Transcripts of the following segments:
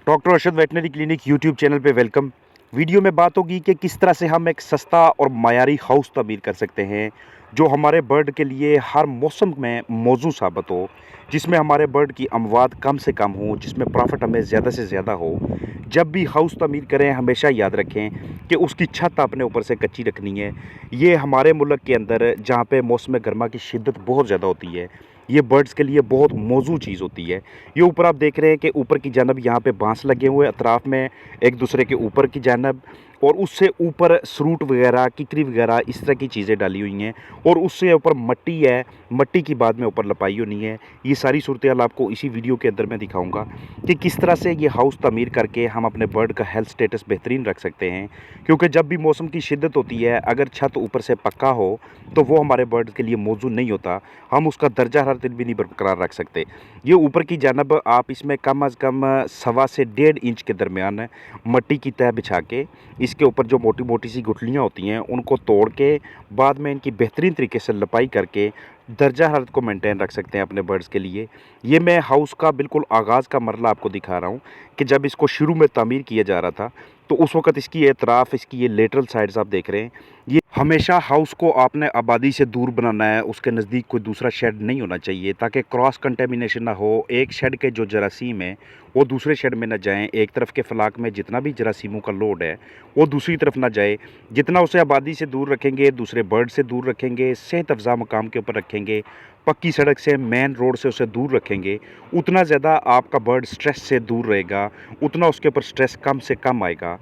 Doctor Arshad veterinary clinic YouTube channel पे welcome. Video में बात होगी कि किस तरह से हम एक सस्ता और मायारी हाउस तमीर कर सकते हैं जो हमारे बर्ड के लिए हर मौसम में मौजू साबित हो, जिसमें हमारे बर्ड की आमवाद कम से कम हो, जिसमें प्रॉफिट हमें ज़्यादा से ज़्यादा हो। जब भी हाउस तमीर करें हमेशा याद रखें कि उसकी छत अपने ऊपर से कच्ची रखनी है। ये हमारे मुल्क के अंदर जहाँ पे मौसम गर्मा की शिद्दत बहुत ज़्यादा होती है, ये बर्ड्स के लिए बहुत मौजू चीज़ होती है। ये ऊपर आप देख रहे हैं कि ऊपर की जानब यहाँ पे बांस लगे हुए अतराफ़ में एक दूसरे के ऊपर की जानब, और उससे ऊपर सरूट वगैरह किकरी वगैरह इस तरह की चीज़ें डाली हुई हैं, और उससे ऊपर मट्टी है, मट्टी की बाद में ऊपर लपाई होनी है। ये सारी सूरत हाल आपको इसी वीडियो के अंदर मैं दिखाऊंगा कि किस तरह से ये हाउस तमीर करके हम अपने बर्ड का हेल्थ स्टेटस बेहतरीन रख सकते हैं। क्योंकि जब भी मौसम की शिद्दत होती है, अगर छत ऊपर से पक्का हो तो वो हमारे बर्ड के लिए मौजूद नहीं होता, हम उसका दर्जा हरारत भी नहीं बरकरार रख सकते। ये ऊपर की जानब आप इसमें कम अज़ कम 1.25 से 1.5 इंच के दरमियान मट्टी की तह बिछा के इसके ऊपर जो मोटी मोटी सी गुठलियाँ होती हैं उनको तोड़ के बाद में इनकी बेहतरीन तरीके से लपाई करके दर्जा हरारत को मेंटेन रख सकते हैं अपने बर्ड्स के लिए। ये मैं हाउस का बिल्कुल आगाज़ का मरला आपको दिखा रहा हूँ कि जब इसको शुरू में तामीर किया जा रहा था तो उस वक़्त इसकी एतराफ़, इसकी ये लेटरल साइड्स आप देख रहे हैं। ये हमेशा हाउस को आपने आबादी से दूर बनाना है, उसके नज़दीक कोई दूसरा शेड नहीं होना चाहिए ताकि क्रॉस कंटेमिनेशन ना हो। एक शेड के जो जरासीम हैं वो दूसरे शेड में ना जाएं, एक तरफ के फलाक में जितना भी जरासीमों का लोड है वो दूसरी तरफ ना जाए। जितना उसे आबादी से दूर रखेंगे, दूसरे बर्ड से दूर रखेंगे, सेहत अफ़ज़ा मकाम के ऊपर रखेंगे, पक्की सड़क से, मेन रोड से उसे दूर रखेंगे, उतना ज़्यादा आपका बर्ड स्ट्रेस से दूर रहेगा, उतना उसके ऊपर स्ट्रेस कम से कम आएगा।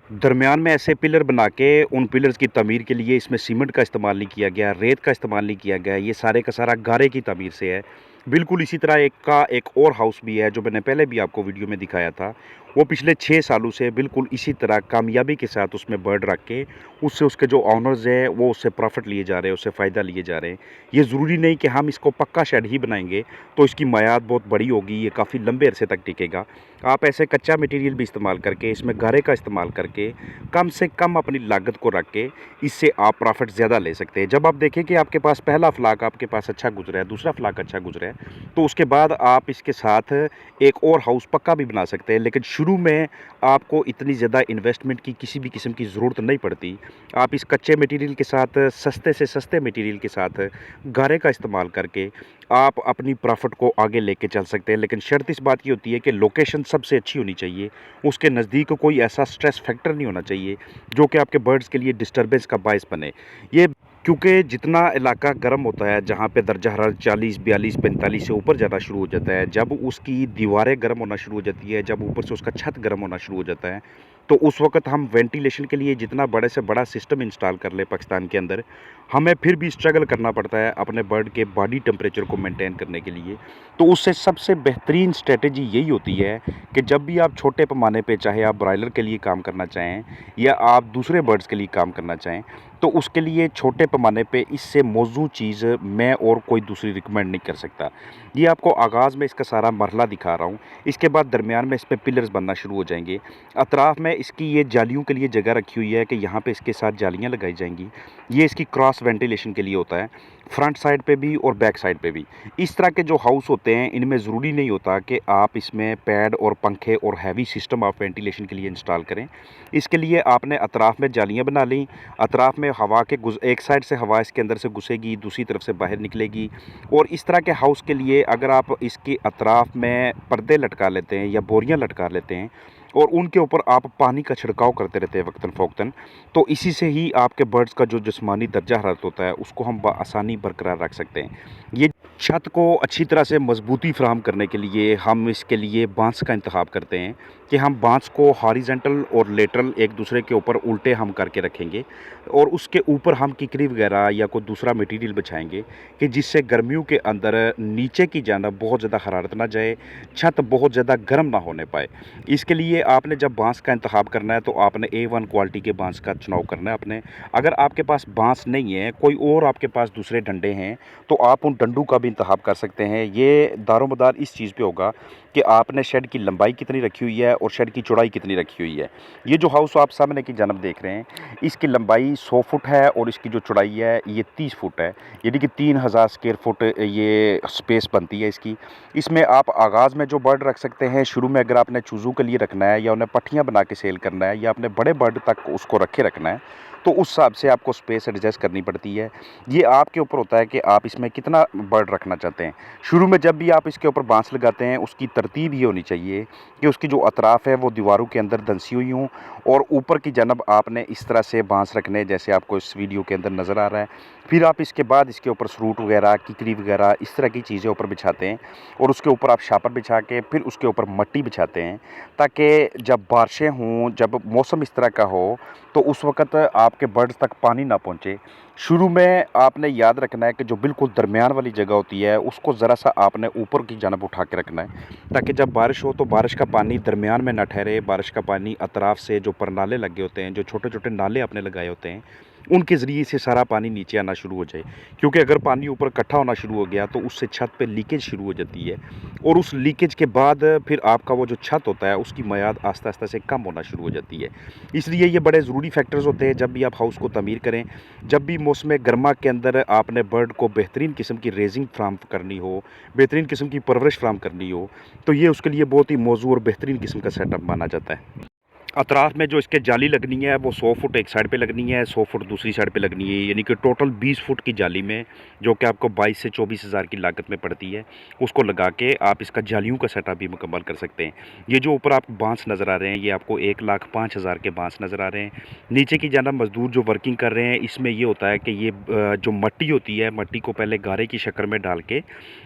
दरमियान में ऐसे पिलर बना के उन पिलर्स की तमीर के लिए इसमें सीमेंट का इस्तेमाल नहीं किया गया, रेत का इस्तेमाल नहीं किया गया, ये सारे का सारा गारे की तमीर से है। बिल्कुल इसी तरह एक और हाउस भी है जो मैंने पहले भी आपको वीडियो में दिखाया था। वो पिछले 6 सालों से बिल्कुल इसी तरह कामयाबी के साथ उसमें बर्ड रख के उससे उसके जो ऑनर्स हैं वो उससे प्रॉफिट लिए जा रहे हैं, उससे फ़ायदा लिए जा रहे हैं। ये ज़रूरी नहीं कि हम इसको पक्का शेड ही बनाएंगे तो इसकी मयाद बहुत बड़ी होगी, ये काफ़ी लंबे अरसे तक टिकेगा। आप ऐसे कच्चा मटेरियल भी इस्तेमाल करके, इसमें गारे का इस्तेमाल करके कम से कम अपनी लागत को रख के इससे आप प्रॉफिट ज़्यादा ले सकते हैं। जब आप देखें कि आपके पास पहला फ्लाक आपके पास अच्छा गुजरा है, दूसरा फ्लाक अच्छा गुजरा है, तो उसके बाद आप इसके साथ एक और हाउस पक्का भी बना सकते हैं। लेकिन शुरू में आपको इतनी ज़्यादा इन्वेस्टमेंट की किसी भी किस्म की ज़रूरत नहीं पड़ती। आप इस कच्चे मटेरियल के साथ, सस्ते से सस्ते मटेरियल के साथ गारे का इस्तेमाल करके आप अपनी प्रॉफिट को आगे लेके चल सकते हैं। लेकिन शर्त इस बात की होती है कि लोकेशन सबसे अच्छी होनी चाहिए, उसके नज़दीक कोई ऐसा स्ट्रेस फैक्टर नहीं होना चाहिए जो कि आपके बर्ड्स के लिए डिस्टर्बेंस का बायस बने। ये क्योंकि जितना इलाका गर्म होता है, जहाँ पे दर्जा हरारत 40, 42, 45 से ऊपर जाना शुरू हो जाता है, जब उसकी दीवारें गर्म होना शुरू हो जाती है, जब ऊपर से उसका छत गर्म होना शुरू हो जाता है, तो उस वक़्त हम वेंटिलेशन के लिए जितना बड़े से बड़ा सिस्टम इंस्टॉल कर ले पाकिस्तान के अंदर, हमें फिर भी स्ट्रगल करना पड़ता है अपने बर्ड के बॉडी टेम्परेचर को मेंटेन करने के लिए। तो उससे सबसे बेहतरीन स्ट्रेटजी यही होती है कि जब भी आप छोटे पैमाने पे, चाहे आप ब्रायलर के लिए काम करना चाहें या आप दूसरे बर्ड्स के लिए काम करना चाहें, तो उसके लिए छोटे पैमाने पे इससे मौजू चीज़ मैं और कोई दूसरी रिकमेंड नहीं कर सकता। ये आपको आगाज़ में इसका सारा मरहला दिखा रहा हूँ। इसके बाद दरमियान में इसमें पिलर्स बनना शुरू हो जाएंगे। अतराफ़ में इसकी ये जालियों के लिए जगह रखी हुई है कि यहाँ पे इसके साथ जालियाँ लगाई जाएंगी। ये इसकी क्रॉस वेंटिलेशन के लिए होता है, फ्रंट साइड पे भी और बैक साइड पे भी। इस तरह के जो हाउस होते हैं इनमें ज़रूरी नहीं होता कि आप इसमें पैड और पंखे और हैवी सिस्टम आप वेंटिलेशन के लिए इंस्टॉल करें। इसके लिए आपने अतराफ़ में जालियाँ बना ली, अतराफ़ में हवा के एक साइड से हवा इसके अंदर से घुसेगी, दूसरी तरफ से बाहर निकलेगी। और इस तरह के हाउस के लिए अगर आप इसके अतराफ़ में पर्दे लटका लेते हैं या बोरियां लटका लेते हैं और उनके ऊपर आप पानी का छिड़काव करते रहते हैं वक्तन फ़ौक्तन, तो इसी से ही आपके बर्ड्स का जो जिस्मानी दर्जा हरारत होता है उसको हम आसानी बरकरार रख सकते हैं। ये छत को अच्छी तरह से मजबूती फराहम करने के लिए हम इसके लिए बांस का इंतखाब करते हैं कि हम बांस को हॉरिजेंटल और लेटरल एक दूसरे के ऊपर उल्टे हम करके रखेंगे और उसके ऊपर हम किकरी वगैरह या कोई दूसरा मटेरियल बिछाएंगे कि जिससे गर्मियों के अंदर नीचे की जानब बहुत ज़्यादा हरारत ना जाए, छत बहुत ज़्यादा गर्म ना होने पाए। इसके लिए लिए आपने जब बांस का इंतखाब करना है तो आपने A1 क्वालिटी के बांस का चुनाव करना है अपने। अगर आपके पास बांस नहीं है, कोई और आपके पास दूसरे डंडे हैं, तो आप उन डंडों का भी इंतखाब कर सकते हैं। ये दारोमदार इस चीज़ पे होगा कि आपने शेड की लंबाई कितनी रखी हुई है और शेड की चौड़ाई कितनी रखी हुई है। ये जो हाउस आप सामने की जानब देख रहे हैं, इसकी लंबाई 100 फुट है और इसकी जो चौड़ाई है ये 30 फुट है, यानी कि 3000 स्क्वायर फुट ये स्पेस बनती है इसकी। इसमें आप आगाज़ में जो बर्ड रख सकते हैं, शुरू में अगर आपने चूज़ों के लिए रखना है या उन्हें पट्टियाँ बना के सेल करना है या अपने बड़े बर्ड तक उसको रखे रखना है, तो उस हिसाब से आपको स्पेस एडजस्ट करनी पड़ती है। ये आपके ऊपर होता है कि आप इसमें कितना बर्ड रखना चाहते हैं। शुरू में जब भी आप इसके ऊपर बांस लगाते हैं, उसकी तरतीब ये होनी चाहिए कि उसकी जो अतराफ़ है वो दीवारों के अंदर धंसी हुई हों और ऊपर की जानब आपने इस तरह से बांस रखने, जैसे आपको इस वीडियो के अंदर नज़र आ रहा है। फिर आप इसके बाद इसके ऊपर सरूट वगैरह, किकरी वगैरह इस तरह की चीज़ें ऊपर बिछाते हैं और उसके ऊपर आप शापर बिछा के फिर उसके ऊपर मट्टी बिछाते हैं, ताकि जब बारिशें हों, जब मौसम इस तरह का हो, तो उस वक़्त आपके बर्ड्स तक पानी ना पहुँचे। शुरू में आपने याद रखना है कि जो बिल्कुल दरमियान वाली जगह होती है, उसको ज़रा सा आपने ऊपर की जानब उठा के रखना है, ताकि जब बारिश हो तो बारिश का पानी दरमियान में ना ठहरे। बारिश का पानी अतराफ़ से जो परनाले लगे होते हैं, जो छोटे-छोटे नाले आपने लगाए होते हैं, उनके ज़रिए से सारा पानी नीचे आना शुरू हो जाए। क्योंकि अगर पानी ऊपर इकट्ठा होना शुरू हो गया तो उससे छत पे लीकेज शुरू हो जाती है और उस लीकेज के बाद फिर आपका वो जो छत होता है उसकी मियाद आस्ता-आस्ता से कम होना शुरू हो जाती है। इसलिए ये बड़े ज़रूरी फैक्टर्स होते हैं जब भी आप हाउस को तमीर करें। जब भी मौसम गर्मा के अंदर आपने बर्ड को बेहतरीन किस्म की रेजिंग फ्राहम करनी हो, बेहतरीन किस्म की परवरिश फ्राहम करनी हो, तो ये उसके लिए बहुत ही मौजू और बेहतरीन किस्म का सेटअप माना जाता है। अतराफ़ में जो इसके जाली लगनी है वो 100 फुट एक साइड पे लगनी है, 100 फुट दूसरी साइड पे लगनी है, यानी कि टोटल 20 फुट की जाली में, जो कि आपको 22 से 24 हज़ार की लागत में पड़ती है, उसको लगा के आप इसका जालियों का सेटअप भी मुकम्मल कर सकते हैं। ये जो ऊपर आपको बांस नज़र आ रहे हैं, ये आपको 1,05,000 के बांस नज़र आ रहे हैं। नीचे की जानब मज़दूर जो वर्किंग कर रहे हैं, इसमें ये होता है कि ये जो मट्टी होती है, मट्टी को पहले गारे की शक्ल में डाल के,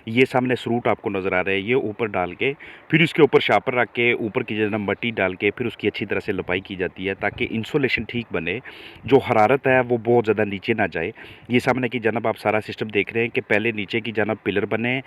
ये सामने सरूट आपको नज़र आ रहे हैं, ये ऊपर डाल के फिर इसके ऊपर शापर रख के ऊपर की जानब मट्टी डाल के फिर उसकी अच्छी तरह से लपाई की जाती है, ताकि इंसुलेशन ठीक बने, जो हरारत है वो बहुत ज़्यादा नीचे ना जाए। ये सामने की जानब आप सारा सिस्टम देख रहे हैं कि पहले नीचे की जानब पिलर बने,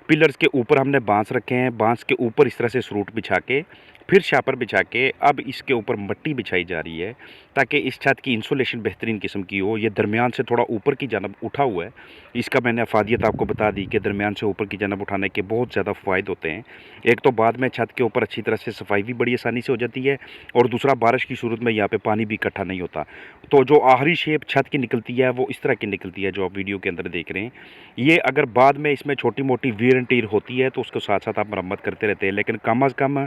पिलर्स के ऊपर हमने बांस रखे हैं, बांस के ऊपर इस तरह से सरूट बिछा के फिर शापर बिछा के अब इसके ऊपर मट्टी बिछाई जा रही है, ताकि इस छत की इंसुलेशन बेहतरीन किस्म की हो। ये दरमियान से थोड़ा ऊपर की जानब उठा हुआ है, इसका मैंने अफादियत आपको बता दी कि दरमियान से ऊपर की जानब उठाने के बहुत ज़्यादा फ़ायदे होते हैं। एक तो बाद में छत के ऊपर अच्छी तरह से सफाई भी बड़ी आसानी से हो जाती है और दूसरा बारिश की सूरत में यहाँ पे पानी भी इकट्ठा नहीं होता। तो जो आखिरी शेप छत की निकलती है वो इस तरह की निकलती है जो आप वीडियो के अंदर देख रहे हैं। ये अगर बाद में इसमें छोटी मोटी वीर एंड टीयर होती है तो उसके साथ साथ आप मरम्मत करते रहते हैं, लेकिन कम अज़ कम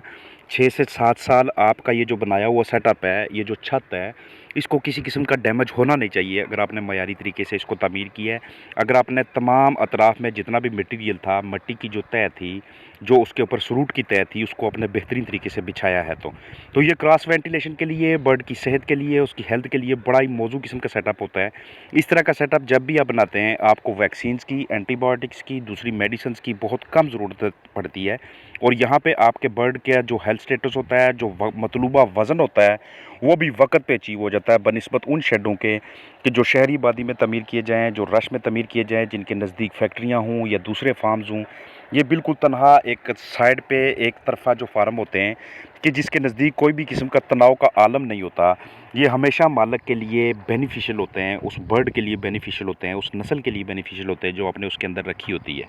6 से 7 साल आपका ये जो बनाया हुआ सेटअप है, ये जो छत है, इसको किसी किस्म का डैमेज होना नहीं चाहिए अगर आपने मयारी तरीके से इसको तमीर की है। अगर आपने तमाम अतराफ़ में जितना भी मटीरियल था, मट्टी की जो तह थी, जो उसके ऊपर सरूट की तह थी, उसको अपने बेहतरीन तरीके से बिछाया है तो ये क्रॉस वेंटिलेशन के लिए, बर्ड की सेहत के लिए, उसकी हेल्थ के लिए बड़ा ही मौजू किस्म का सेटअप होता है। इस तरह का सेटअप जब भी आप बनाते हैं, आपको वैक्सीन्स की, एंटीबायोटिक्स की, दूसरी मेडिसिन्स की बहुत कम ज़रूरत पड़ती है और यहाँ पे आपके बर्ड का जो हेल्थ स्टेटस होता है, जो मतलूबा वज़न होता है, वो भी वक्त पे अचीव हो जाता है बनिस्बत उन शेडों के कि जो शहरी आबादी में तमीर किए जाएँ, जो रश में तमीर किए जाएँ, जिनके नज़दीक फैक्ट्रियाँ हों या दूसरे फार्म्स हों। ये बिल्कुल तनहा एक साइड पे एक तरफा जो फार्म होते हैं कि जिसके नज़दीक कोई भी किस्म का तनाव का आलम नहीं होता, ये हमेशा मालिक के लिए बेनिफिशियल होते हैं, उस बर्ड के लिए बेनिफिशियल होते हैं, उस नस्ल के लिए बेनिफिशियल होते हैं जो आपने उसके अंदर रखी होती है।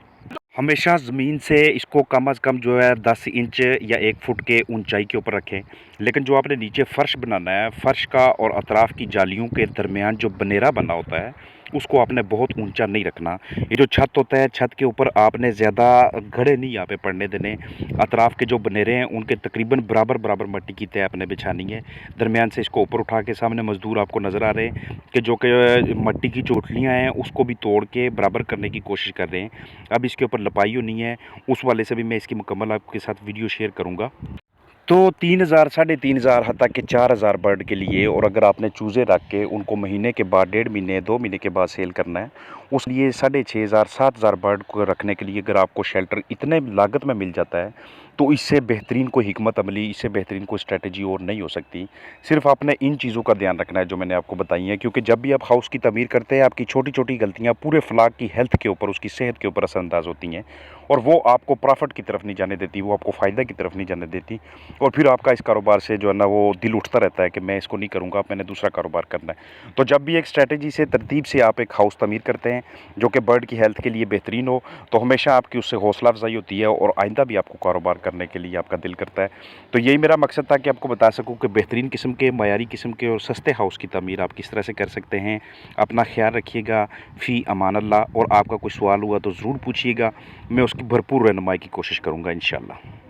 हमेशा ज़मीन से इसको कम अज़ कम जो है 10 इंच या 1 फुट के ऊंचाई के ऊपर रखें, लेकिन जो आपने नीचे फ़र्श बनाना है, फ़र्श का और अतराफ़ की जालियों के दरमियान जो बनेरा बना होता है, उसको आपने बहुत ऊंचा नहीं रखना। ये जो छत होता है, छत के ऊपर आपने ज़्यादा घड़े नहीं यहाँ पे पड़ने देने। अतराफ़ के जो बनेरे हैं उनके तकरीबन बराबर बराबर मट्टी की तह आपने बिछानी है। दरमियान से इसको ऊपर उठा के सामने मज़दूर आपको नज़र आ रहे हैं कि जो कि मट्टी की चोटलियाँ हैं उसको भी तोड़ के बराबर करने की कोशिश कर रहे हैं। अब इसके ऊपर लपाई होनी है, उस वाले से भी मैं इसकी मुकम्मल आपके साथ वीडियो शेयर करूँगा। तो 3000 साढ़े 3000 हत्ता कि 4000 बर्ड के लिए, और अगर आपने चूज़े रख के उनको महीने के बाद, 1.5 महीने 2 महीने के बाद सेल करना है, उस लिए 6500 7000 बर्ड को रखने के लिए अगर आपको शेल्टर इतने लागत में मिल जाता है तो इससे बेहतरीन कोई हिकमत अमली, इससे बेहतरीन कोई स्ट्रैटेजी और नहीं हो सकती। सिर्फ़ आपने इन चीज़ों का ध्यान रखना है जो मैंने आपको बताई हैं, क्योंकि जब भी आप हाउस की तमीर करते हैं, आपकी छोटी-छोटी गलतियाँ पूरे फ्लैट की हेल्थ के ऊपर, उसकी सेहत के ऊपर असरअंदाज़ होती हैं और वो आपको प्रॉफ़िट की तरफ नहीं जाने देती, वो आपको फ़ायदा की तरफ नहीं जाने देती और फिर आपका इस कारोबार से जो है ना वो दिल उठता रहता है कि मैं इसको नहीं करूँगा, मैंने दूसरा कारोबार करना है। तो जब भी एक स्ट्रैटेजी से, तरतीब से आप एक हाउस तमीर करते हैं, जो कि बर्ड की हेल्थ के लिए बेहतरीन हो, तो हमेशा आपकी उससे हौसला अफ़ज़ाई होती है और आइंदा भी आपको कारोबार करने के लिए आपका दिल करता है। तो यही मेरा मकसद था कि आपको बता सकूँ कि बेहतरीन किस्म के, मयारी किस्म के और सस्ते हाउस की तमीर आप किस तरह से कर सकते हैं। अपना ख़्याल रखिएगा, फ़ी अमान अल्लाह। और आपका कोई सवाल हुआ तो ज़रूर पूछिएगा, मैं उसकी भरपूर रहनुमाई की कोशिश करूँगा इंशाअल्लाह।